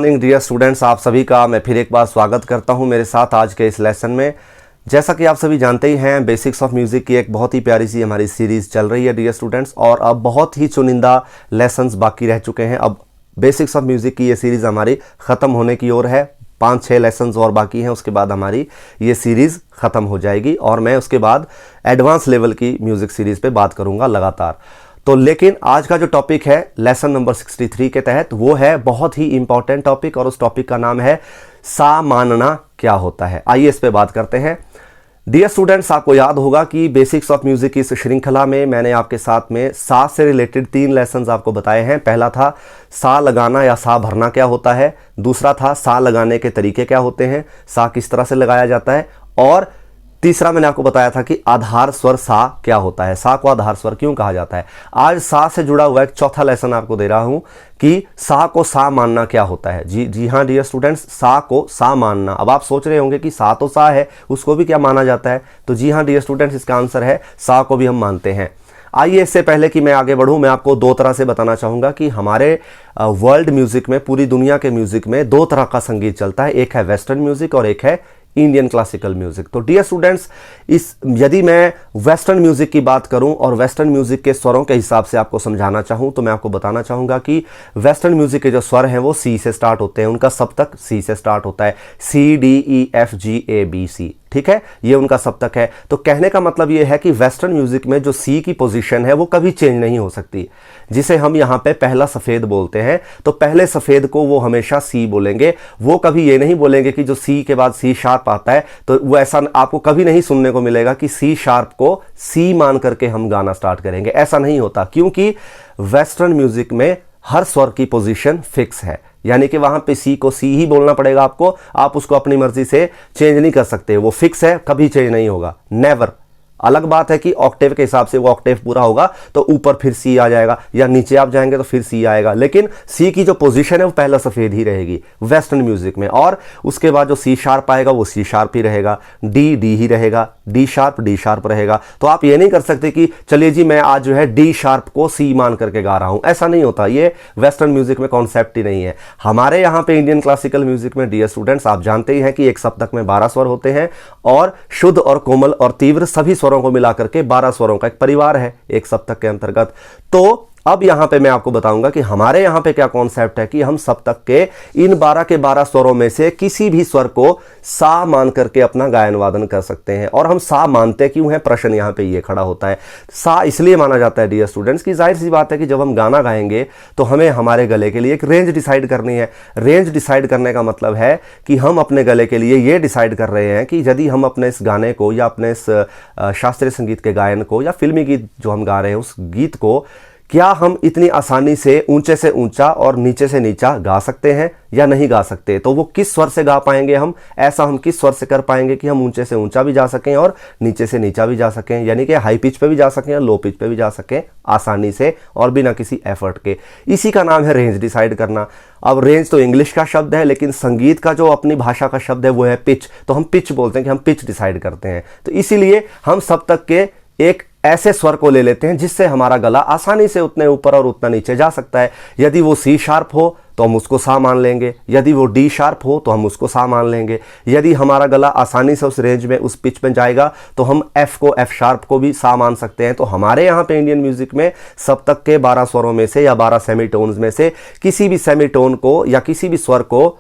Morning dear students, आप सभी का मैं फिर एक बार स्वागत करता हूं मेरे साथ आज के इस लेसन में। जैसा कि आप सभी जानते ही हैं, बेसिक्स ऑफ म्यूज़िक की एक बहुत ही प्यारी सी हमारी सीरीज़ चल रही है डियर स्टूडेंट्स, और अब बहुत ही चुनिंदा लेसन्स बाकी रह चुके हैं। अब बेसिक्स ऑफ म्यूज़िक की ये सीरीज़ हमारी ख़त्म होने की ओर है। 5-6 लेसन्स और बाकी हैं, उसके बाद हमारी ये सीरीज़ ख़त्म हो जाएगी और मैं उसके बाद एडवांस लेवल की म्यूज़िक सीरीज़ पे बात करूँगा लगातार। तो लेकिन आज का जो टॉपिक है लेसन नंबर 63 के तहत, वो है बहुत ही इंपॉर्टेंट टॉपिक और उस टॉपिक का नाम है सा मानना क्या होता है। आइए इस पे बात करते हैं। डियर स्टूडेंट्स, आपको याद होगा कि बेसिक्स ऑफ म्यूजिक की इस श्रृंखला में मैंने आपके साथ में सा से रिलेटेड 3 लेसन्स आपको बताए हैं। पहला था सा लगाना या सा भरना क्या होता है, दूसरा था सा लगाने के तरीके क्या होते हैं, सा किस तरह से लगाया जाता है, और तीसरा मैंने आपको बताया था कि आधार स्वर सा क्या होता है, सा को आधार स्वर क्यों कहा जाता है। आज सा से जुड़ा हुआ एक चौथा लेसन आपको दे रहा हूं कि सा को सा मानना क्या होता है। जी हाँ डियर स्टूडेंट्स, सा को सा मानना। अब आप सोच रहे होंगे कि सा तो सा है, उसको भी क्या माना जाता है, तो जी हाँ डियर स्टूडेंट्स, इसका आंसर है सा को भी हम मानते हैं। आइए इससे पहले कि मैं आगे बढ़ूं, मैं आपको 2 तरह से बताना चाहूँगा कि हमारे वर्ल्ड म्यूज़िक में, पूरी दुनिया के म्यूज़िक में 2 तरह का संगीत चलता है। एक है वेस्टर्न म्यूज़िक और एक है इंडियन क्लासिकल म्यूजिक। तो डियर स्टूडेंट्स, यदि मैं वेस्टर्न म्यूजिक की बात करूं और वेस्टर्न म्यूजिक के स्वरों के हिसाब से आपको समझाना चाहूं, तो मैं आपको बताना चाहूंगा कि वेस्टर्न म्यूजिक के जो स्वर हैं वो सी से स्टार्ट होते हैं, उनका सप्तक सी से स्टार्ट होता है, CDEFGABC, ठीक है, ये उनका सप्तक है। तो कहने का मतलब ये है कि वेस्टर्न म्यूजिक में जो सी की पोजीशन है वो कभी चेंज नहीं हो सकती, जिसे हम यहाँ पे पहला सफेद बोलते हैं। तो पहले सफेद को वो हमेशा सी बोलेंगे, वो कभी ये नहीं बोलेंगे कि जो सी के बाद सी शार्प आता है, तो वो ऐसा आपको कभी नहीं सुनने को मिलेगा कि सी शार्प को सी मान करके हम गाना स्टार्ट करेंगे। ऐसा नहीं होता, क्योंकि वेस्टर्न म्यूजिक में हर स्वर की पोजीशन फिक्स है, यानी कि वहां पे सी को सी ही बोलना पड़ेगा आपको, आप उसको अपनी मर्जी से चेंज नहीं कर सकते। वो फिक्स है, कभी चेंज नहीं होगा, नेवर। अलग बात है कि ऑक्टेव के हिसाब से वो ऑक्टेव पूरा होगा तो ऊपर फिर सी आ जाएगा, या नीचे आप जाएंगे तो फिर सी आएगा, लेकिन सी की जो पोजीशन है वो पहला सफेद ही रहेगी वेस्टर्न म्यूजिक में। और उसके बाद जो सी शार्प आएगा वो सी शार्प ही रहेगा, डी ही रहेगा, डी शार्प रहेगा। तो आप ये नहीं कर सकते कि चलिए जी मैं आज जो है डी शार्प को सी मान करके गा रहा हूं, ऐसा नहीं होता। ये वेस्टर्न म्यूजिक में कॉन्सेप्ट ही नहीं है। हमारे यहाँ पे इंडियन क्लासिकल म्यूजिक में डियर स्टूडेंट्स, आप जानते ही हैं कि एक सप्तक में 12 स्वर होते हैं, और शुद्ध और कोमल और तीव्र सभी स्वरों को मिलाकर के 12 स्वरों का एक परिवार है एक सप्तक के अंतर्गत। तो अब यहां पे मैं आपको बताऊंगा कि हमारे यहां पे क्या कॉन्सेप्ट है कि हम सप्तक के इन 12 के 12 स्वरों में से किसी भी स्वर को सा मान करके अपना गायन वादन कर सकते हैं। और हम सा मानते क्यों हैं, प्रश्न यहां पे ये खड़ा होता है। सा इसलिए माना जाता है डियर स्टूडेंट्स की जाहिर सी बात है कि जब हम गाना गाएंगे तो हमें हमारे गले के लिए एक रेंज डिसाइड करनी है। रेंज डिसाइड करने का मतलब है कि हम अपने गले के लिए ये डिसाइड कर रहे हैं कि यदि हम अपने इस गाने को या अपने इस शास्त्रीय संगीत के गायन को या फिल्मी गीत जो हम गा रहे हैं उस गीत को क्या हम इतनी आसानी से ऊंचे से ऊंचा और नीचे से नीचा गा सकते हैं या नहीं गा सकते। तो वो किस स्वर से गा पाएंगे हम, ऐसा हम किस स्वर से कर पाएंगे कि हम ऊंचे से ऊंचा भी जा सकें और नीचे से नीचा भी जा सकें, यानी कि हाई पिच पे भी जा सकें या लो पिच पे भी जा सकें आसानी से और बिना किसी एफर्ट के। इसी का नाम है रेंज डिसाइड करना। अब रेंज तो इंग्लिश का शब्द है, लेकिन संगीत का जो अपनी भाषा का शब्द है वो है पिच। तो हम पिच बोलते हैं कि हम पिच डिसाइड करते हैं। तो इसीलिए हम सप्तक के एक ऐसे स्वर को ले लेते हैं जिससे हमारा गला आसानी से उतने ऊपर और उतना नीचे जा सकता है। यदि वो सी शार्प हो तो हम उसको सा मान लेंगे, यदि वो डी शार्प हो तो हम उसको सा मान लेंगे। यदि हमारा गला आसानी से उस रेंज में, उस पिच में जाएगा तो हम एफ को, एफ शार्प को भी सा मान सकते हैं। तो हमारे यहाँ पे इंडियन म्यूजिक में सप्तक के 12 स्वरों में से या 12 सेमीटोन्स में से किसी भी सेमीटोन को या किसी भी स्वर को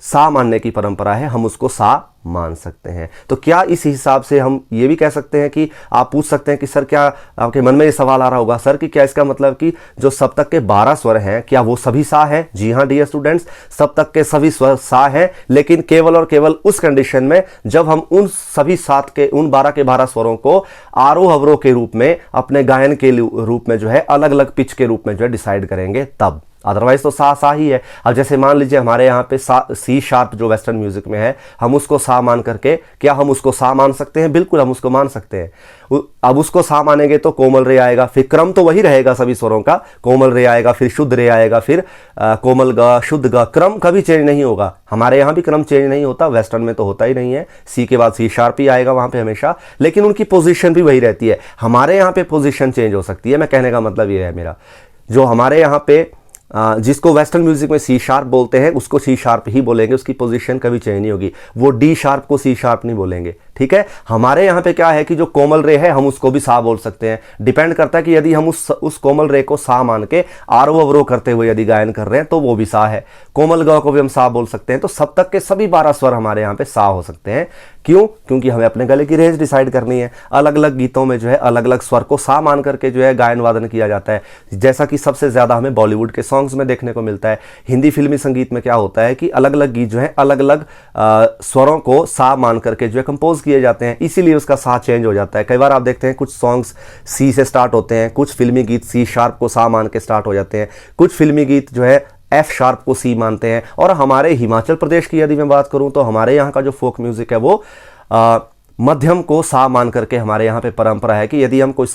सा मानने की परंपरा है, हम उसको सा मान सकते हैं। तो क्या इस हिसाब से हम ये भी कह सकते हैं कि आप पूछ सकते हैं कि सर, क्या आपके मन में ये सवाल आ रहा होगा सर कि क्या इसका मतलब कि जो सप्तक के 12 स्वर हैं क्या वो सभी सा हैं? जी हाँ डियर स्टूडेंट्स, सप्तक के सभी स्वर सा हैं, लेकिन केवल और केवल उस कंडीशन में जब हम उन सभी 12 के 12 स्वरों को आरोह अवरोह के रूप में, अपने गायन के रूप में जो है अलग अलग पिच के रूप में जो है डिसाइड करेंगे तब। अदरवाइज तो सा सा ही है। अब जैसे मान लीजिए हमारे यहाँ पे सी शार्प जो वेस्टर्न म्यूजिक में है, हम उसको सा मान करके, क्या हम उसको सा मान सकते हैं? बिल्कुल हम उसको मान सकते हैं। अब उसको सा मानेंगे तो कोमल रे आएगा, फिर क्रम तो वही रहेगा सभी स्वरों का, कोमल रे आएगा, फिर शुद्ध रे आएगा, फिर कोमल ग, शुद्ध ग, क्रम कभी चेंज नहीं होगा। हमारे यहाँ भी क्रम चेंज नहीं होता, वेस्टर्न में तो होता ही नहीं है। सी के बाद सी शार्प ही आएगा वहां पे हमेशा, लेकिन उनकी पोजीशन भी वही रहती है। हमारे यहाँ पे पोजीशन चेंज हो सकती है। मैं कहने का मतलब ये है मेरा, जो हमारे यहाँ पे जिसको वेस्टर्न म्यूजिक में सी शार्प बोलते हैं उसको सी शार्प ही बोलेंगे, उसकी पोजीशन कभी चेंज नहीं होगी। वो डी शार्प को सी शार्प नहीं बोलेंगे, ठीक है। हमारे यहाँ पे क्या है कि जो कोमल रे है हम उसको भी सा बोल सकते हैं। डिपेंड करता है कि यदि हम उस कोमल रे को सा मान के आरोह अवरोह करते हुए यदि गायन कर रहे हैं तो वो भी सा है। कोमल ग को भी हम सा बोल सकते हैं। तो सप्तक के सभी 12 स्वर हमारे यहाँ पे सा हो सकते हैं। क्यों? क्योंकि हमें अपने गले की रेंज डिसाइड करनी है। अलग अलग गीतों में जो है अलग अलग स्वर को सा मान करके जो है गायन वादन किया जाता है, जैसा कि सबसे ज्यादा हमें बॉलीवुड के सॉन्ग्स में देखने को मिलता है। हिंदी फिल्मी संगीत में क्या होता है कि अलग अलग गीत जो है अलग अलग स्वरों को सा मान करके जो है कंपोज किए जाते हैं, इसीलिए उसका सा चेंज हो जाता है। कई बार आप देखते हैं कुछ सॉन्ग्स सी से स्टार्ट होते हैं, कुछ फिल्मी गीत सी शार्प को सा मान के स्टार्ट हो जाते हैं, कुछ फिल्मी गीत जो है एफ शार्प को सी मानते हैं। और हमारे हिमाचल प्रदेश की यदि मैं बात करूं तो हमारे यहाँ का जो फोक म्यूजिक है वो मध्यम को सा मान करके हमारे यहाँ पे परंपरा है कि यदि हम कोई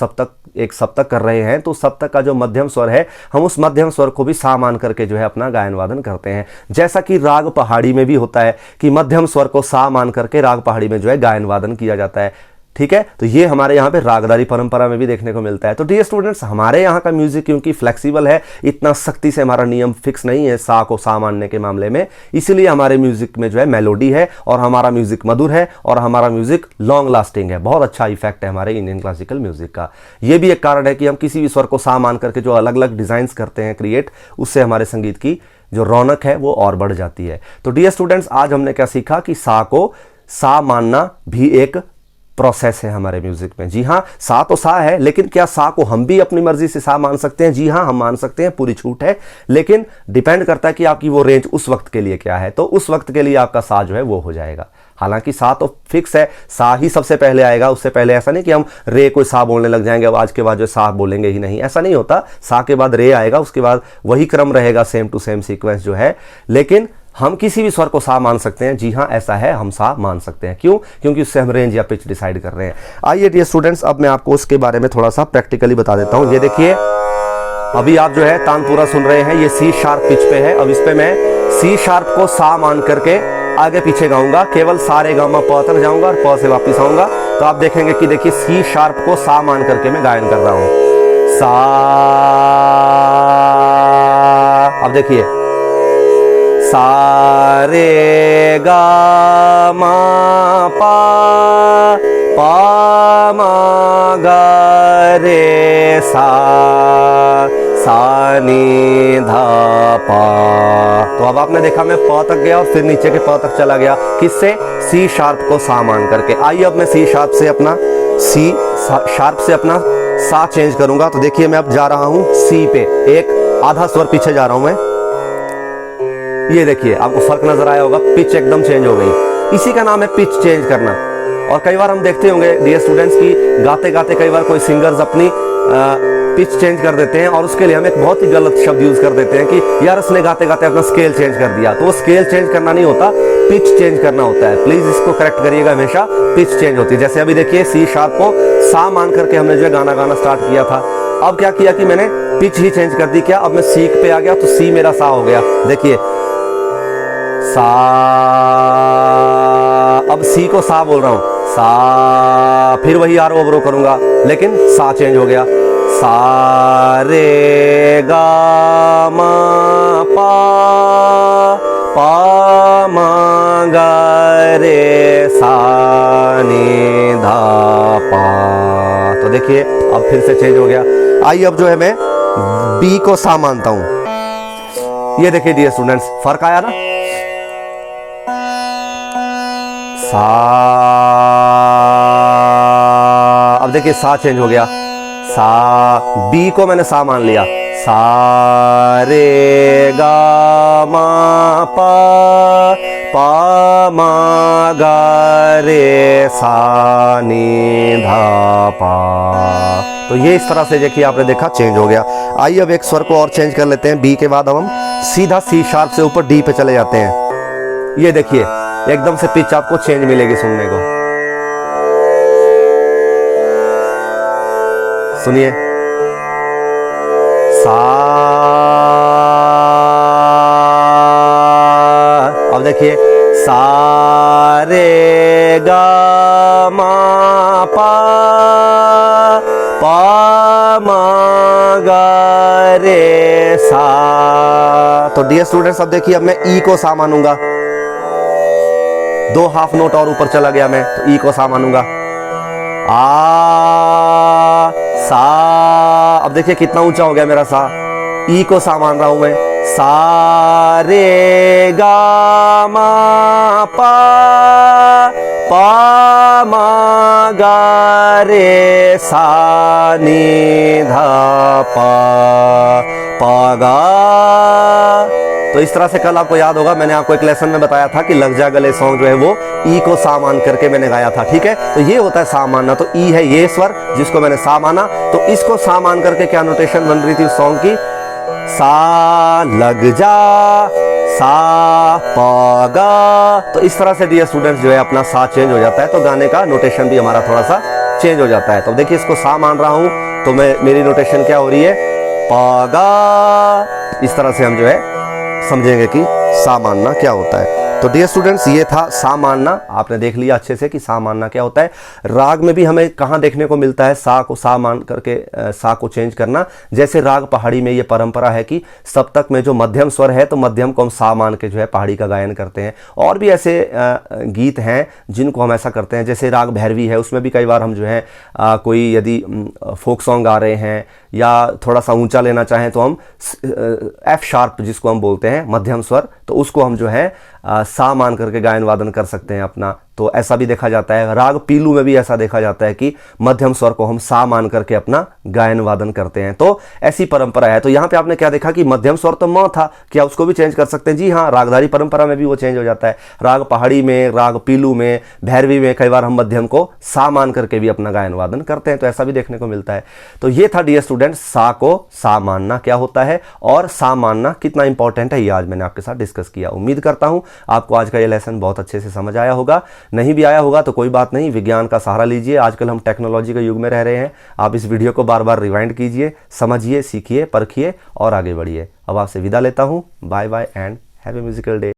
एक सप्तक कर रहे हैं तो सप्तक का जो मध्यम स्वर है हम उस मध्यम स्वर को भी सा मान करके जो है अपना गायन वादन करते हैं। जैसा कि राग पहाड़ी में भी होता है कि मध्यम स्वर को सा मान करके राग पहाड़ी में जो है गायन वादन किया जाता है, ठीक है। तो ये हमारे यहाँ पे रागदारी परंपरा में भी देखने को मिलता है। तो डियर स्टूडेंट्स, हमारे यहाँ का म्यूजिक क्योंकि फ्लेक्सिबल है, इतना सख्ती से हमारा नियम फिक्स नहीं है सा को सा मानने के मामले में, इसीलिए हमारे म्यूजिक में जो है मेलोडी है और हमारा म्यूजिक मधुर है और हमारा म्यूजिक लॉन्ग लास्टिंग है। बहुत अच्छा इफेक्ट है हमारे इंडियन क्लासिकल म्यूजिक का। ये भी एक कारण है कि हम किसी भी स्वर को सा मान करके जो अलग अलग डिजाइन करते हैं क्रिएट, उससे हमारे संगीत की जो रौनक है वो और बढ़ जाती है। तो डियर स्टूडेंट्स, आज हमने क्या सीखा कि सा को सा मानना भी एक प्रोसेस है हमारे म्यूजिक में। जी हाँ, सा तो सा है, लेकिन क्या सा को हम भी अपनी मर्जी से सा मान सकते हैं? जी हाँ, हम मान सकते हैं, पूरी छूट है, लेकिन डिपेंड करता है कि आपकी वो रेंज उस वक्त के लिए क्या है। तो उस वक्त के लिए आपका सा जो है वो हो जाएगा। हालांकि सा तो फिक्स है, सा ही सबसे पहले आएगा, उससे पहले ऐसा नहीं कि हम रे कोई सा बोलने लग जाएंगे अब आज के बाद जो सा बोलेंगे ही नहीं, ऐसा नहीं होता। सा के बाद रे आएगा, उसके बाद वही क्रम रहेगा, सेम टू सेम सीक्वेंस जो है, लेकिन हम किसी भी स्वर को सा मान सकते हैं। जी हाँ, ऐसा है, हम सा मान सकते हैं। क्यों? क्योंकि उससे हम रेंज या पिच डिसाइड कर रहे हैं। आइए डियर स्टूडेंट्स, अब मैं आपको उसके बारे में थोड़ा सा प्रैक्टिकली बता देता हूं। ये देखिए, अभी आप जो है तानपुरा सुन रहे हैं, ये सी शार्प पिच पे है। अब इस पे मैं सी शार्प को सा मान करके आगे पीछे गाऊंगा, केवल सा रे गा मा प तक जाऊंगा और प से वापिस आऊंगा। तो आप देखेंगे कि देखिए सी शार्प को सा मान करके मैं गायन कर रहा हूं। सा, अब देखिए सा रे गा मा पा, पा मा गा रे सा, सा नी धा पा। तो अब आपने देखा मैं प तक गया और फिर नीचे के प तक चला गया, किससे? सी शार्प को सा मान करके। आइए अब मैं सी शार्प से अपना सा चेंज करूंगा। तो देखिए मैं अब जा रहा हूं सी पे, एक आधा स्वर पीछे जा रहा हूं मैं। ये देखिए आपको फर्क नजर आया होगा, पिच एकदम चेंज हो गई। इसी का नाम है पिच चेंज करना। और कई बार हम देखते होंगे डियर स्टूडेंट्स की गाते गाते कई बार कोई सिंगर्स अपनी पिच चेंज कर देते हैं और उसके लिए हम एक बहुत ही गलत शब्द यूज कर देते हैं कि यार उसने गाते गाते अपना स्केल चेंज कर दिया। तो वो स्केल चेंज करना नहीं होता, पिच चेंज करना होता है। प्लीज इसको करेक्ट करिएगा, हमेशा पिच चेंज होती है। जैसे अभी देखिए सी शार्प को सा मान करके हमने जो गाना गाना स्टार्ट किया था, अब क्या किया कि मैंने पिच ही चेंज कर दी। क्या? अब मैं सी पे आ गया तो सी मेरा सा हो गया। देखिए सा, अब सी को सा बोल रहा हूं, सा, फिर वही आरोह अवरोह करूंगा, लेकिन सा चेंज हो गया। सा रे गा मा पा, पा मा गा रे सा नी धा पा। तो देखिए अब फिर से चेंज हो गया। आइए अब जो है मैं बी को सा मानता हूं। ये देखिए डियर स्टूडेंट्स, फर्क आया ना? सा, अब देखिए सा चेंज हो गया। सा, बी को मैंने सा मान लिया। सा रे गा मा पा, पा मा गा रे सा नी धा पा। तो ये इस तरह से देखिए आपने देखा चेंज हो गया। आइए अब एक स्वर को और चेंज कर लेते हैं। बी के बाद अब हम सीधा सी शार्प से ऊपर डी पे चले जाते हैं। ये देखिए एकदम से पिच आपको चेंज मिलेगी सुनने को। सुनिए, सा, अब देखिए सा रे गा मा पा, पा मा गा रे सा डियर स्टूडेंट्स अब देखिए, अब मैं ई को सा मानूंगा, 2 हाफ नोट और ऊपर चला गया मैं, तो ई को सा मानूंगा, आ सा। अब देखिए कितना ऊंचा हो गया मेरा सा, ई को सा मान रहा हूं मैं, सा रे गा मा पा मा गा रे सा नी धा पा गा। तो इस तरह से कल आपको याद होगा, मैंने आपको एक लेसन में बताया था कि लग जा गले सॉन्ग जो है वो ई को सा मान करके मैंने गाया था, ठीक है। तो ये होता है सा मानना, तो ई है ये स्वर जिसको मैंने सा माना, तो इसको सा मान करके क्या नोटेशन बन रही थी उस सॉन्ग की, सा लग जा सा पा गा। तो इस तरह से डियर स्टूडेंट्स जो है अपना सा चेंज हो जाता है, तो गाने का नोटेशन भी हमारा थोड़ा सा चेंज हो जाता है। तो देखिए इसको सा मान रहा हूं, तो मेरी नोटेशन क्या हो रही है, पा गा। इस तरह से हम जो है समझेंगे कि सा मानना क्या होता है। तो डियर स्टूडेंट्स ये था सा मानना, आपने देख लिया अच्छे से कि सा मानना क्या होता है। राग में भी हमें कहाँ देखने को मिलता है सा को सा मान करके सा को चेंज करना। जैसे राग पहाड़ी में ये परंपरा है कि सप्तक में जो मध्यम स्वर है तो मध्यम को हम सा मान के जो है पहाड़ी का गायन करते हैं। और भी ऐसे गीत हैं जिनको हम ऐसा करते हैं, जैसे राग भैरवी है, उसमें भी कई बार हम जो है कोई यदि फोक सॉन्ग गा रहे हैं या थोड़ा सा ऊंचा लेना चाहें तो हम एफ शार्प जिसको हम बोलते हैं मध्यम स्वर, तो उसको हम जो है सा मान करके गायन वादन कर सकते हैं अपना। तो ऐसा भी देखा जाता है। राग पीलू में भी ऐसा देखा जाता है कि मध्यम स्वर को हम सा मान करके अपना गायन वादन करते हैं। तो ऐसी परंपरा है। तो यहाँ पे आपने क्या देखा कि मध्यम स्वर तो म था, क्या उसको भी चेंज कर सकते हैं? जी हाँ, रागधारी परंपरा में भी वो चेंज हो जाता है। राग पहाड़ी में, राग पीलू में, भैरवी में कई बार हम मध्यम को सा मान करके भी अपना गायन वादन करते हैं। तो ऐसा भी देखने को मिलता है। तो ये था डियर स्टूडेंट, सा को सा मानना क्या होता है और सा मानना कितना इंपॉर्टेंट है, ये आज मैंने आपके साथ डिस्कस किया। उम्मीद करता हूं आपको आज का ये लेसन बहुत अच्छे से समझ आया होगा। नहीं भी आया होगा तो कोई बात नहीं, विज्ञान का सहारा लीजिए। आजकल हम टेक्नोलॉजी के युग में रह रहे हैं। आप इस वीडियो को बार बार रिवाइंड कीजिए, समझिए, सीखिए, परखिए और आगे बढ़िए। अब आपसे विदा लेता हूं। Bye bye and have a musical day.